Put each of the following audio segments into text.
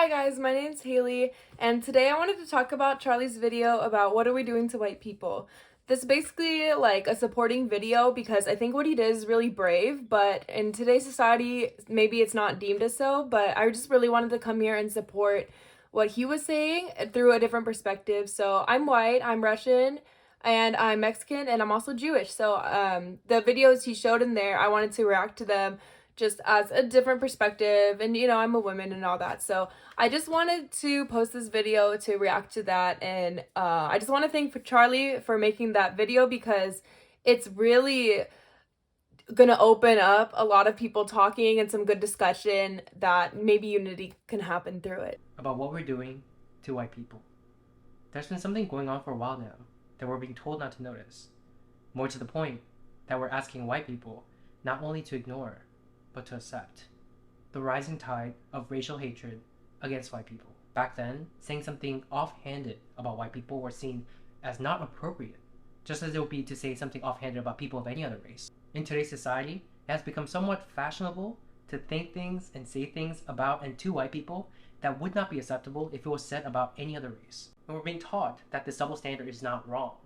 Hi guys, my name's Haley, and today I wanted to talk about Charlie's video about what are we doing to white people. This is basically like a supporting video because I think what he did is really brave, but in today's society, maybe it's not deemed as so, but I just really wanted to come here and support what he was saying through a different perspective. So I'm white, I'm Russian, and I'm Mexican, and I'm also Jewish. So the videos he showed in there, I wanted to react to them just as a different perspective, and I'm a woman and all that, so I just wanted to post this video to react to that. And I just want to thank Charlie for making that video because it's really gonna open up a lot of people talking and some good discussion that maybe unity can happen through it. About what we're doing to white people. There's been something going on for a while now that we're being told not to notice. More to the point, that we're asking white people not only to ignore, but to accept. The rising tide of racial hatred against white people. Back then, saying something offhanded about white people were seen as not appropriate, just as it would be to say something offhanded about people of any other race. In today's society, it has become somewhat fashionable to think things and say things about and to white people that would not be acceptable if it was said about any other race. And we're being taught that this double standard is not wrong,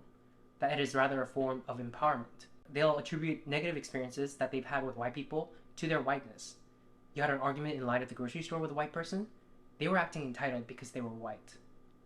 that it is rather a form of empowerment. They'll attribute negative experiences that they've had with white people to their whiteness. You had an argument in line at the grocery store with a white person? They were acting entitled because they were white.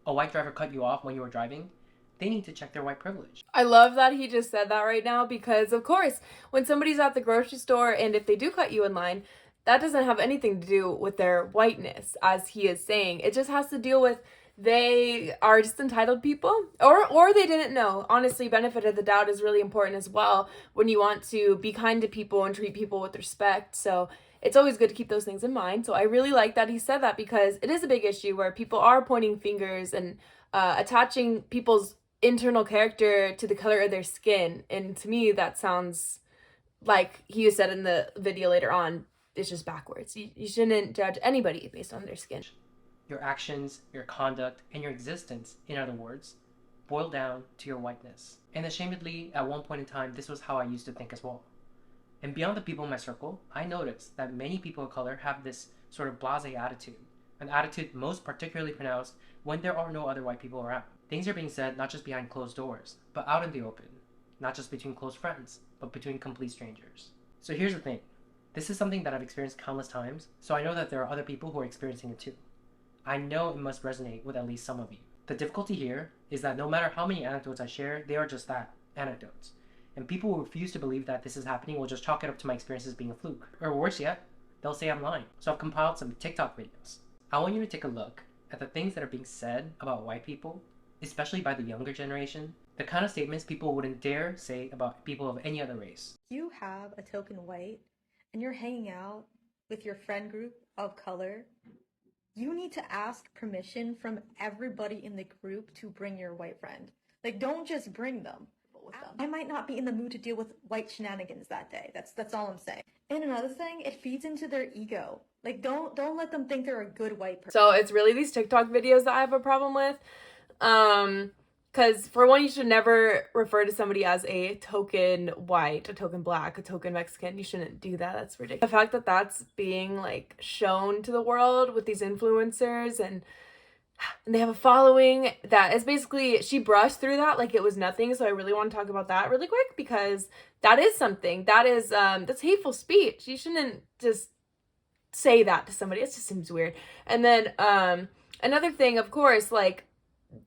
A white driver cut you off when you were driving? They need to check their white privilege. I love that he just said that right now because, of course, when somebody's at the grocery store and if they do cut you in line, that doesn't have anything to do with their whiteness, as he is saying. It just has to deal with they are just entitled people, or they didn't know. Honestly, benefit of the doubt is really important as well when you want to be kind to people and treat people with respect. So it's always good to keep those things in mind. So I really like that he said that because it is a big issue where people are pointing fingers and attaching people's internal character to the color of their skin. And to me, that sounds like he said in the video later on, it's just backwards. You shouldn't judge anybody based on their skin. Your actions, your conduct, and your existence, in other words, boil down to your whiteness. And ashamedly, at one point in time, this was how I used to think as well. And beyond the people in my circle, I noticed that many people of color have this sort of blasé attitude, an attitude most particularly pronounced when there are no other white people around. Things are being said not just behind closed doors, but out in the open, not just between close friends, but between complete strangers. So here's the thing. This is something that I've experienced countless times, so I know that there are other people who are experiencing it too. I know it must resonate with at least some of you. The difficulty here is that no matter how many anecdotes I share, they are just that, anecdotes. And people who refuse to believe that this is happening will just chalk it up to my experiences being a fluke. Or worse yet, they'll say I'm lying. So I've compiled some TikTok videos. I want you to take a look at the things that are being said about white people, especially by the younger generation, the kind of statements people wouldn't dare say about people of any other race. You have a token white and you're hanging out with your friend group of color, you need to ask permission from everybody in the group to bring your white friend. Like, don't just bring them. I might not be in the mood to deal with white shenanigans that day. That's all I'm saying. And another thing, it feeds into their ego. Like, don't let them think they're a good white person. So it's really these TikTok videos that I have a problem with. Because for one, you should never refer to somebody as a token white, a token black, a token Mexican. You shouldn't do that. That's ridiculous. The fact that that's being like shown to the world with these influencers and they have a following that is basically, she brushed through that like it was nothing. So I really want to talk about that really quick because that is something that is, that's hateful speech. You shouldn't just say that to somebody. It just seems weird. And then another thing, of course, like,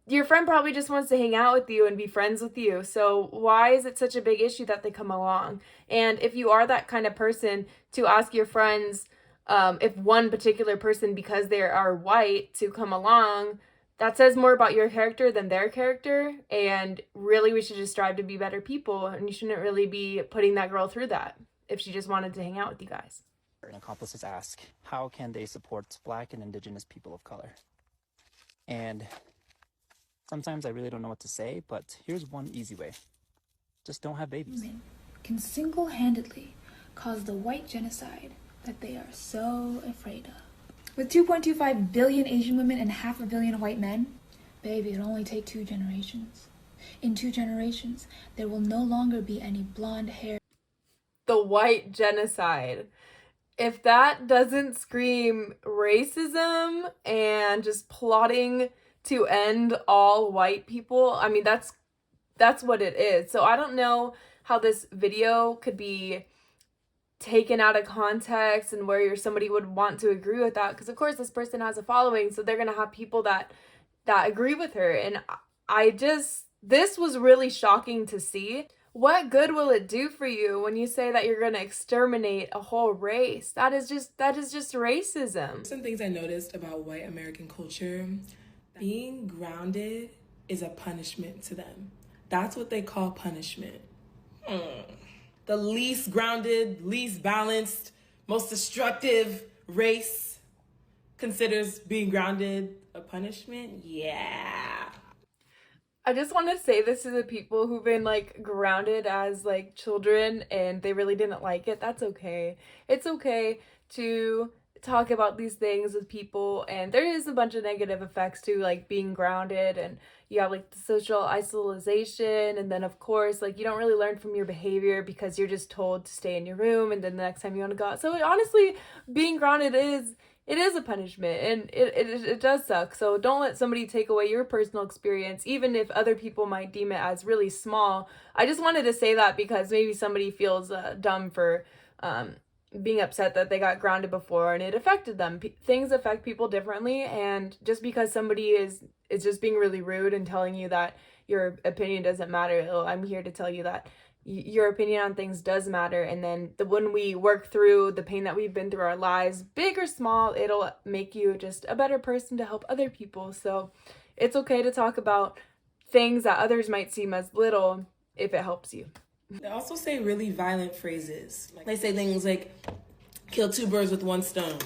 your friend probably just wants to hang out with you and be friends with you. So why is it such a big issue that they come along? And if you are that kind of person, to ask your friends if one particular person, because they are white, to come along, that says more about your character than their character. And really, we should just strive to be better people. And you shouldn't really be putting that girl through that if she just wanted to hang out with you guys. Accomplices ask, how can they support Black and Indigenous people of color? And sometimes I really don't know what to say, but here's one easy way. Just don't have babies. Women can single-handedly cause the white genocide that they are so afraid of. With 2.25 billion Asian women and 500 million white men, baby, it'll only take 2 generations. In 2 generations, there will no longer be any blonde hair. The white genocide. If that doesn't scream racism and just plotting to end all white people, I mean, that's what it is. So I don't know how this video could be taken out of context and where somebody would want to agree with that, because of course this person has a following, so they're going to have people that agree with her. And I just, this was really shocking to see. What good will it do for you when you say that you're going to exterminate a whole race? That is just racism. Some things I noticed about white American culture: being grounded is a punishment to them. That's what they call punishment. The least grounded, least balanced, most destructive race considers being grounded a punishment? Yeah. I just want to say this to the people who've been like grounded as like children and they really didn't like it. That's okay. It's okay to talk about these things with people, and there is a bunch of negative effects to like being grounded, and you have like the social isolation, and then of course like you don't really learn from your behavior because you're just told to stay in your room, and then the next time you want to go out. So honestly, being grounded is a punishment, and it does suck. So don't let somebody take away your personal experience, even if other people might deem it as really small. I just wanted to say that because maybe somebody feels dumb for being upset that they got grounded before and it affected them. Things affect people differently, and just because somebody is just being really rude and telling you that your opinion doesn't matter, I'm here to tell you that your opinion on things does matter. And then when we work through the pain that we've been through our lives, big or small, it'll make you just a better person to help other people. So it's okay to talk about things that others might seem as little if it helps you. They also say really violent phrases. They say things like, kill two birds with one stone.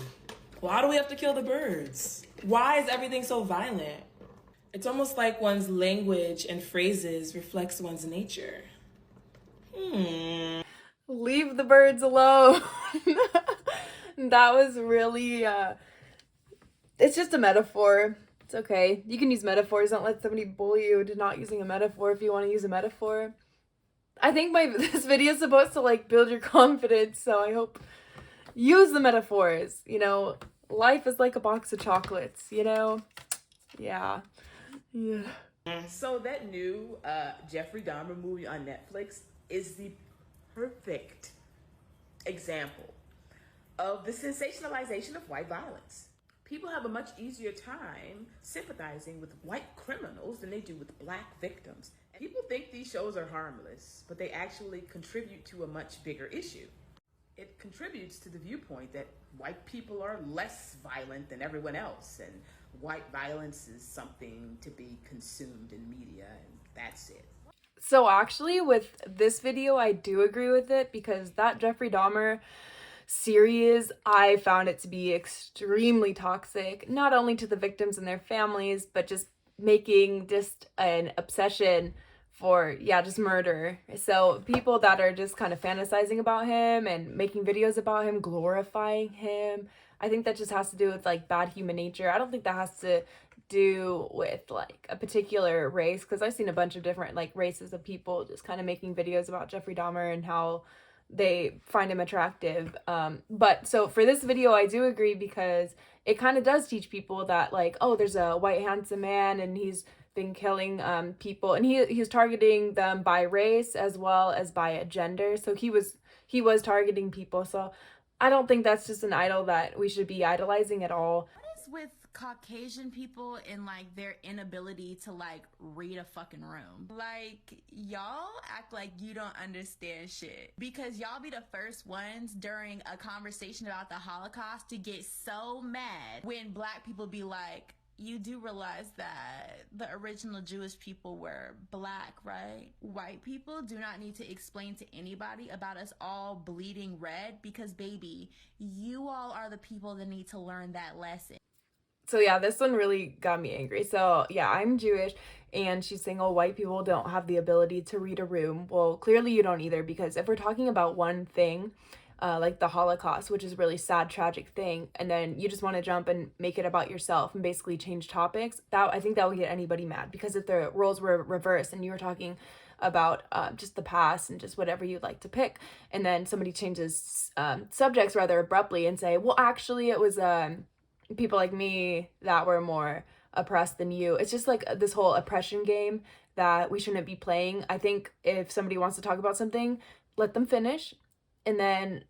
Why do we have to kill the birds? Why is everything so violent? It's almost like one's language and phrases reflects one's nature. Leave the birds alone. That was really, it's just a metaphor. It's okay. You can use metaphors. Don't let somebody bully you into not using a metaphor if you want to use a metaphor. I think this video is supposed to like build your confidence, so I hope use the metaphors. You know, life is like a box of chocolates, you know? Yeah. So that new Jeffrey Dahmer movie on Netflix is the perfect example of the sensationalization of white violence. People have a much easier time sympathizing with white criminals than they do with black victims. People think these shows are harmless, but they actually contribute to a much bigger issue. It contributes to the viewpoint that white people are less violent than everyone else, and white violence is something to be consumed in media, and that's it. So actually, with this video, I do agree with it, because that Jeffrey Dahmer series, I found it to be extremely toxic, not only to the victims and their families, but just making just an obsession for, just murder. So people that are just kind of fantasizing about him and making videos about him, glorifying him, I think that just has to do with like bad human nature. I don't think that has to do with like a particular race, because I've seen a bunch of different like races of people just kind of making videos about Jeffrey Dahmer and how they find him attractive. But so for this video, I do agree, because it kind of does teach people that like, oh, there's a white handsome man and he's been killing people, and he's targeting them by race as well as by gender. So he was targeting people. So I don't think that's just an idol that we should be idolizing at all. What is with Caucasian people and like their inability to like read a fucking room? Like, y'all act like you don't understand shit, because y'all be the first ones during a conversation about the Holocaust to get so mad when black people be like, you do realize that the original Jewish people were black, right? White people do not need to explain to anybody about us all bleeding red, because baby, you all are the people that need to learn that lesson. So yeah, this one really got me angry. So yeah, I'm Jewish, and she's saying, oh, white people don't have the ability to read a room. Well, clearly you don't either, because if we're talking about one thing, like the Holocaust, which is a really sad, tragic thing, and then you just want to jump and make it about yourself and basically change topics, I think that would get anybody mad. Because if the roles were reversed and you were talking about just the past and just whatever you'd like to pick. And then somebody changes subjects rather abruptly and say, well, actually, it was people like me that were more oppressed than you. It's just like this whole oppression game that we shouldn't be playing. I think if somebody wants to talk about something, let them finish. And then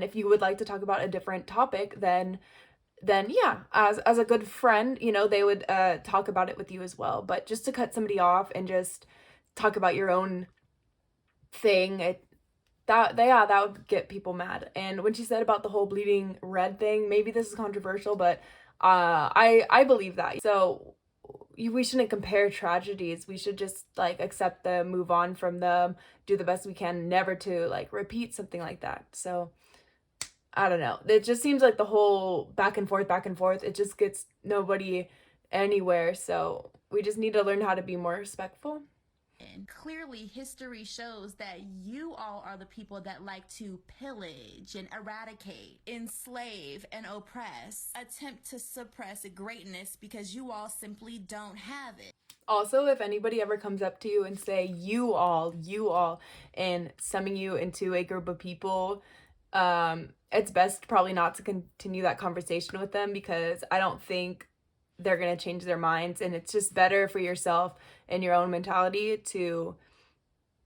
if you would like to talk about a different topic, then yeah, as a good friend, you know, they would talk about it with you as well. But just to cut somebody off and just talk about your own thing, that would get people mad. And when she said about the whole bleeding red thing, maybe this is controversial, but I believe that. So we shouldn't compare tragedies. We should just like accept them, move on from them, do the best we can, never to like repeat something like that. So I don't know. It just seems like the whole back and forth, it just gets nobody anywhere. So we just need to learn how to be more respectful. And clearly, history shows that you all are the people that like to pillage and eradicate, enslave and oppress, attempt to suppress greatness because you all simply don't have it. Also, if anybody ever comes up to you and say, you all, and summing you into a group of people, it's best probably not to continue that conversation with them, because I don't think they're going to change their minds. And it's just better for yourself and your own mentality to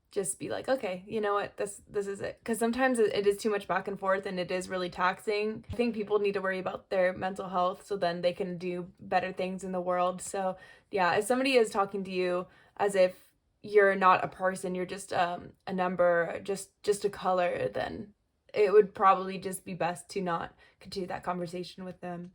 just be like, okay, you know what, this is it. Because sometimes it is too much back and forth and it is really taxing. I think people need to worry about their mental health so then they can do better things in the world. So yeah, if somebody is talking to you as if you're not a person, you're just a number, just a color, then it would probably just be best to not continue that conversation with them.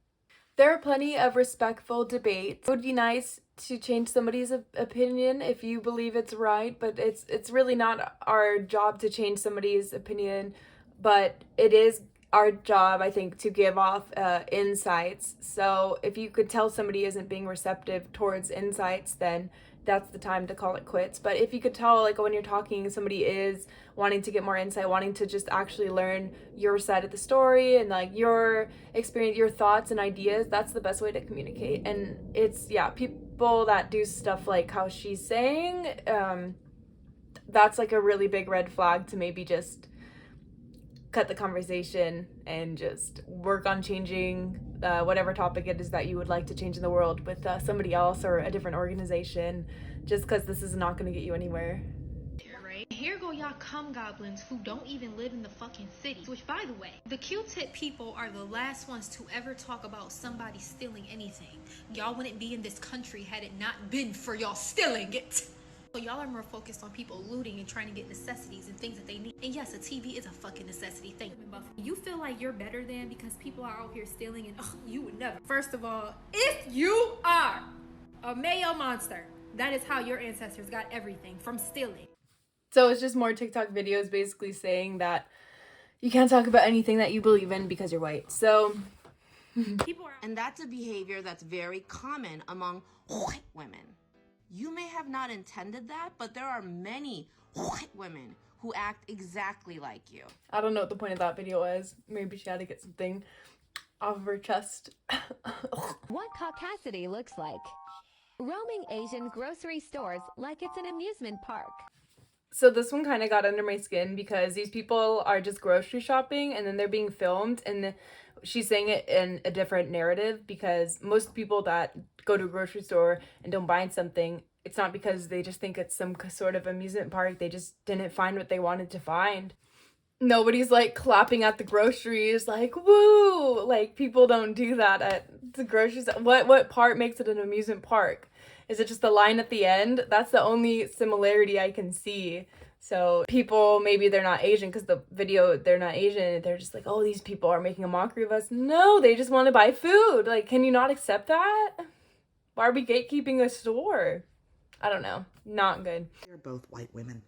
There are plenty of respectful debates. It would be nice to change somebody's opinion if you believe it's right, but it's really not our job to change somebody's opinion, but it is our job, I think, to give off insights. So if you could tell somebody isn't being receptive towards insights, then that's the time to call it quits. But if you could tell, like, when you're talking, somebody is wanting to get more insight, wanting to just actually learn your side of the story and like your experience, your thoughts and ideas, that's the best way to communicate. And it's, yeah, people that do stuff like how she's saying, that's like a really big red flag to maybe just cut the conversation and just work on changing whatever topic it is that you would like to change in the world with somebody else or a different organization, just because this is not going to get you anywhere. Right? Here go y'all cum goblins who don't even live in the fucking city. Which, by the way, the Q-tip people are the last ones to ever talk about somebody stealing anything. Y'all wouldn't be in this country had it not been for y'all stealing it. So y'all are more focused on people looting and trying to get necessities and things that they need. And yes, a TV is a fucking necessity thing. You feel like you're better than because people are out here stealing, and you would never. First of all, if you are a Mayo monster, that is how your ancestors got everything, from stealing. So it's just more TikTok videos basically saying that you can't talk about anything that you believe in because you're white. So and that's a behavior that's very common among white women. You may have not intended that, but there are many white women who act exactly like you. I don't know what the point of that video was. Maybe she had to get something off of her chest. What caucasity looks like. Roaming Asian grocery stores like it's an amusement park. So this one kind of got under my skin because these people are just grocery shopping and then they're being filmed, and she's saying it in a different narrative, because most people that go to a grocery store and don't buy something, it's not because they just think it's some sort of amusement park. They just didn't find what they wanted to find. Nobody's like clapping at the groceries like, woo! Like, people don't do that at the groceries. What part makes it an amusement park? Is it just the line at the end? That's the only similarity I can see. So people, maybe they're not Asian because the video, they're not Asian. They're just like, oh, these people are making a mockery of us. No, they just want to buy food. Like, can you not accept that? Why are we gatekeeping a store? I don't know. Not good. We're both white women.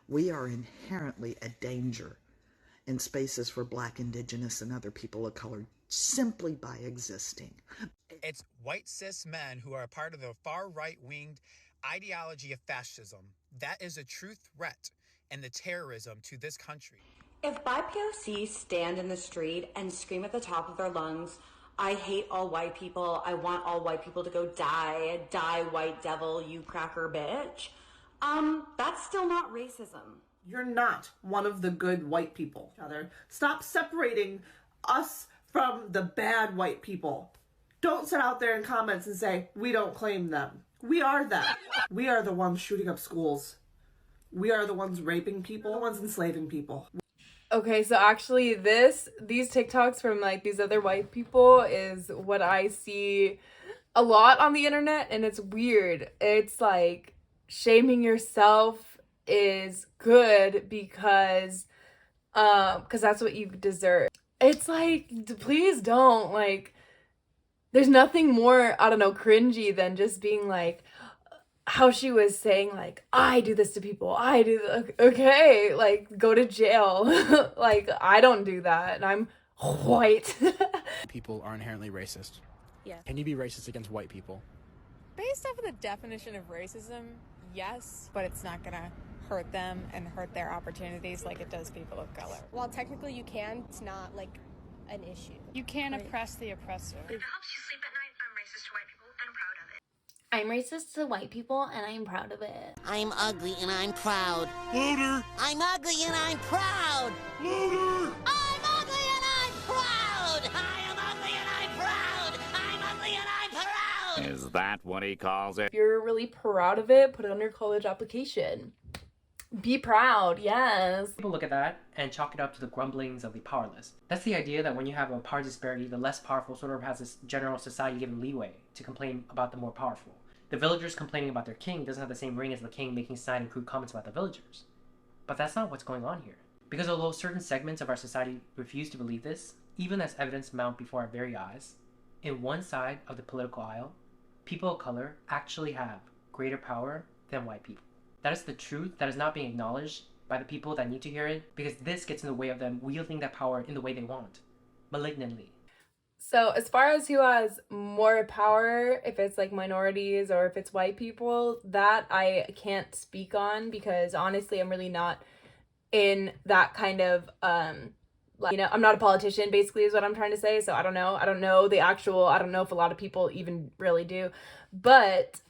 We are inherently a danger in spaces for Black, Indigenous, and other people of color simply by existing. It's white cis men who are a part of the far right-winged ideology of fascism. That is a true threat and the terrorism to this country. If BIPOCs stand in the street and scream at the top of their lungs, I hate all white people, I want all white people to go die, die white devil, you cracker bitch, That's still not racism. You're not one of the good white people. Stop separating us from the bad white people. Don't sit out there in comments and say, we don't claim them. We are them. We are the ones shooting up schools. We are the ones raping people, the ones enslaving people. Okay, so actually these TikToks from like these other white people is what I see a lot on the internet, and it's weird. It's like shaming yourself is good because that's what you deserve. It's like, please don't. Like, there's nothing more, I don't know, cringy than just being like, how she was saying, like, I do this to people, I do okay, like, go to jail. Like, I don't do that, and I'm white. People are inherently racist. Yeah. Can you be racist against white people? Based off of the definition of racism, yes, but it's not gonna hurt them and hurt their opportunities like it does people of color. While technically you can, it's not like an issue. You can't oppress the oppressor. It helps you sleep at night. I'm racist to white people and I'm proud of it. I'm racist to white people and I'm proud of it. I'm ugly and I'm proud. Louder! I'm ugly and I'm proud. Louder! I'm ugly and I'm proud. I am ugly and I'm proud. I'm ugly and I'm proud. Is that what he calls it? If you're really proud of it, put it on your college application. Be proud, yes. People look at that and chalk it up to the grumblings of the powerless. That's the idea that when you have a power disparity, the less powerful sort of has this general society given leeway to complain about the more powerful. The villagers complaining about their king doesn't have the same ring as the king making snide and crude comments about the villagers. But that's not what's going on here. Because although certain segments of our society refuse to believe this, even as evidence mount before our very eyes, in one side of the political aisle, people of color actually have greater power than white people. That is the truth that is not being acknowledged by the people that need to hear it, because this gets in the way of them wielding that power in the way they want, malignantly. So as far as who has more power, if it's like minorities or if it's white people, that I can't speak on, because honestly I'm really not in that kind of I'm not a politician, basically, is what I'm trying to say. So I don't know if a lot of people even really do. But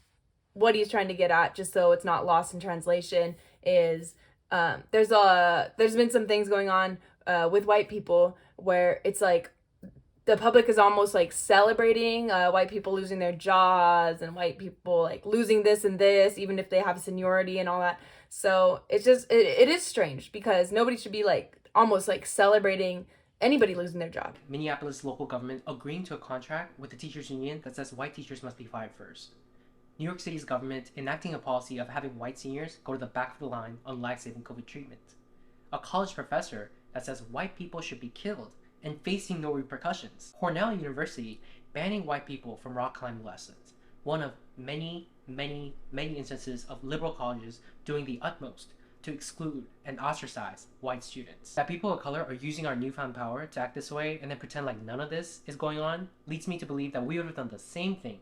what he's trying to get at, just so it's not lost in translation, is there's been some things going on with white people where it's like the public is almost like celebrating white people losing their jobs and white people like losing this and this, even if they have seniority and all that. So it's just, it is strange, because nobody should be like almost like celebrating anybody losing their job. Minneapolis local government agreeing to a contract with the teachers union that says white teachers must be fired first. New York City's government enacting a policy of having white seniors go to the back of the line on life-saving COVID treatment. A college professor that says white people should be killed and facing no repercussions. Cornell University banning white people from rock climbing lessons. One of many, many, many instances of liberal colleges doing the utmost to exclude and ostracize white students. That people of color are using our newfound power to act this way and then pretend like none of this is going on leads me to believe that we would have done the same thing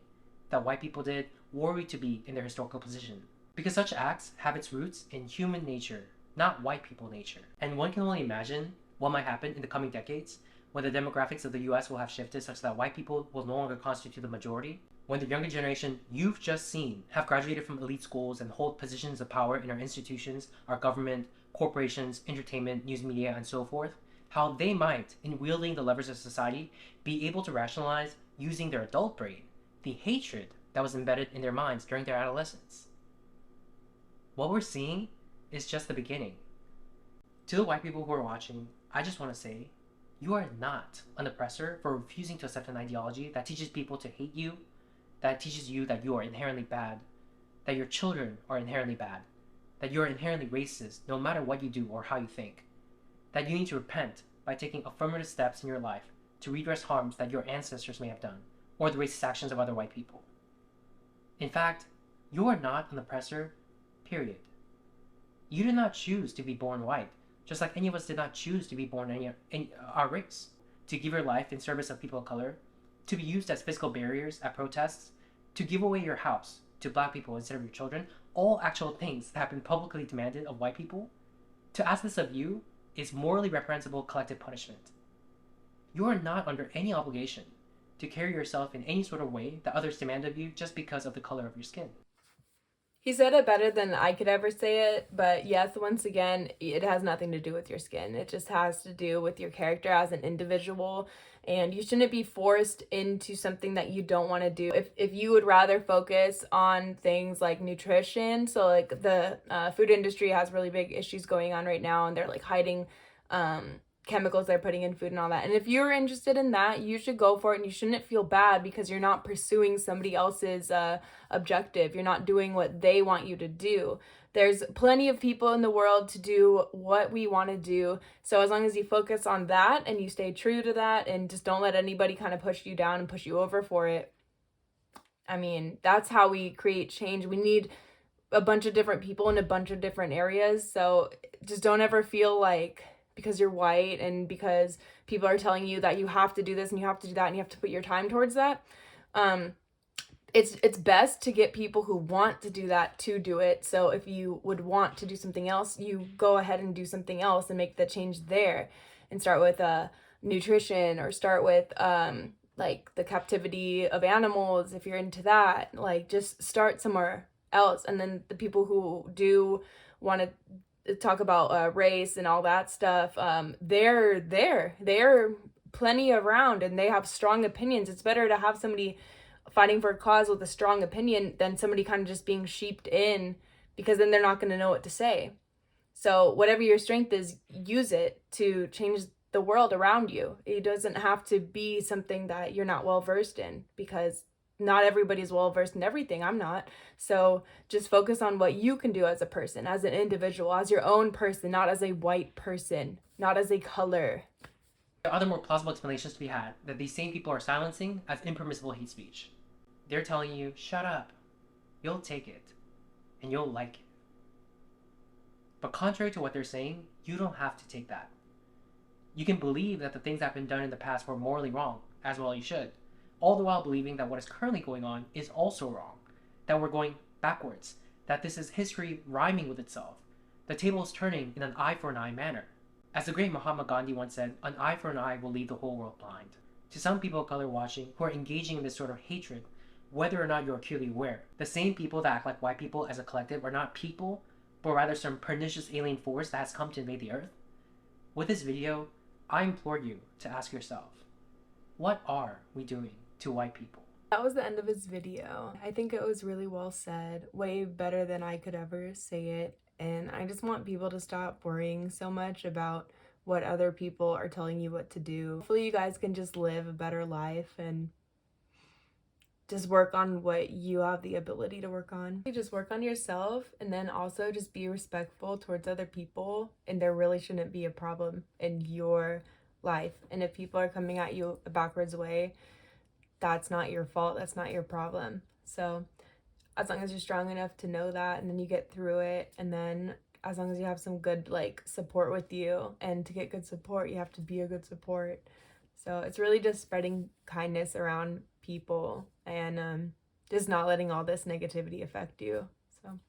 that white people did were we to be in their historical position. Because such acts have its roots in human nature, not white people nature. And one can only imagine what might happen in the coming decades when the demographics of the US will have shifted such that white people will no longer constitute the majority, when the younger generation you've just seen have graduated from elite schools and hold positions of power in our institutions, our government, corporations, entertainment, news media, and so forth, how they might, in wielding the levers of society, be able to rationalize, using their adult brain, the hatred that was embedded in their minds during their adolescence. What we're seeing is just the beginning. To the white people who are watching, I just want to say, you are not an oppressor for refusing to accept an ideology that teaches people to hate you, that teaches you that you are inherently bad, that your children are inherently bad, that you are inherently racist no matter what you do or how you think, that you need to repent by taking affirmative steps in your life to redress harms that your ancestors may have done, or the racist actions of other white people. In fact, you are not an oppressor, period. You did not choose to be born white, just like any of us did not choose to be born in our race, to give your life in service of people of color, to be used as physical barriers at protests, to give away your house to black people instead of your children, all actual things that have been publicly demanded of white people. To ask this of you is morally reprehensible collective punishment. You are not under any obligation to carry yourself in any sort of way that others demand of you just because of the color of your skin. He said it better than I could ever say it, but yes, once again, it has nothing to do with your skin. It just has to do with your character as an individual, and you shouldn't be forced into something that you don't want to do. If you would rather focus on things like nutrition, so like the food industry has really big issues going on right now, and they're like hiding chemicals they're putting in food and all that. And if you're interested in that, you should go for it, and you shouldn't feel bad because you're not pursuing somebody else's objective. You're not doing what they want you to do. There's plenty of people in the world to do what we want to do. So as long as you focus on that and you stay true to that and just don't let anybody kind of push you down and push you over for it, I mean, that's how we create change. We need a bunch of different people in a bunch of different areas. So just don't ever feel like because you're white and because people are telling you that you have to do this and you have to do that and you have to put your time towards that, it's best to get people who want to do that to do it. So if you would want to do something else, you go ahead and do something else and make the change there, and start with nutrition, or start with like the captivity of animals if you're into that. Like just start somewhere else. And then the people who do want to talk about race and all that stuff, they're plenty around and they have strong opinions. It's better to have somebody fighting for a cause with a strong opinion than somebody kind of just being sheeped in, because then they're not going to know what to say. So whatever your strength is, use it to change the world around you. It doesn't have to be something that you're not well versed in, because not everybody's well versed in everything. I'm not. So just focus on what you can do as a person, as an individual, as your own person, not as a white person, not as a color. There are other more plausible explanations to be had that these same people are silencing as impermissible hate speech. They're telling you, shut up, you'll take it, and you'll like it. But contrary to what they're saying, you don't have to take that. You can believe that the things that have been done in the past were morally wrong, as well you should, all the while believing that what is currently going on is also wrong, that we're going backwards, that this is history rhyming with itself. The table is turning in an eye for an eye manner. As the great Mahatma Gandhi once said, an eye for an eye will leave the whole world blind. To some people of color watching who are engaging in this sort of hatred, whether or not you're acutely aware, the same people that act like white people as a collective are not people, but rather some pernicious alien force that has come to invade the earth. With this video, I implore you to ask yourself, what are we doing to white people? That was the end of his video. I think it was really well said, way better than I could ever say it. And I just want people to stop worrying so much about what other people are telling you what to do. Hopefully you guys can just live a better life and just work on what you have the ability to work on. You just work on yourself, and then also just be respectful towards other people, and there really shouldn't be a problem in your life. And if people are coming at you a backwards way, that's not your fault, that's not your problem. So as long as you're strong enough to know that, and then you get through it, and then as long as you have some good like support with you, and to get good support you have to be a good support. So it's really just spreading kindness around people and just not letting all this negativity affect you. So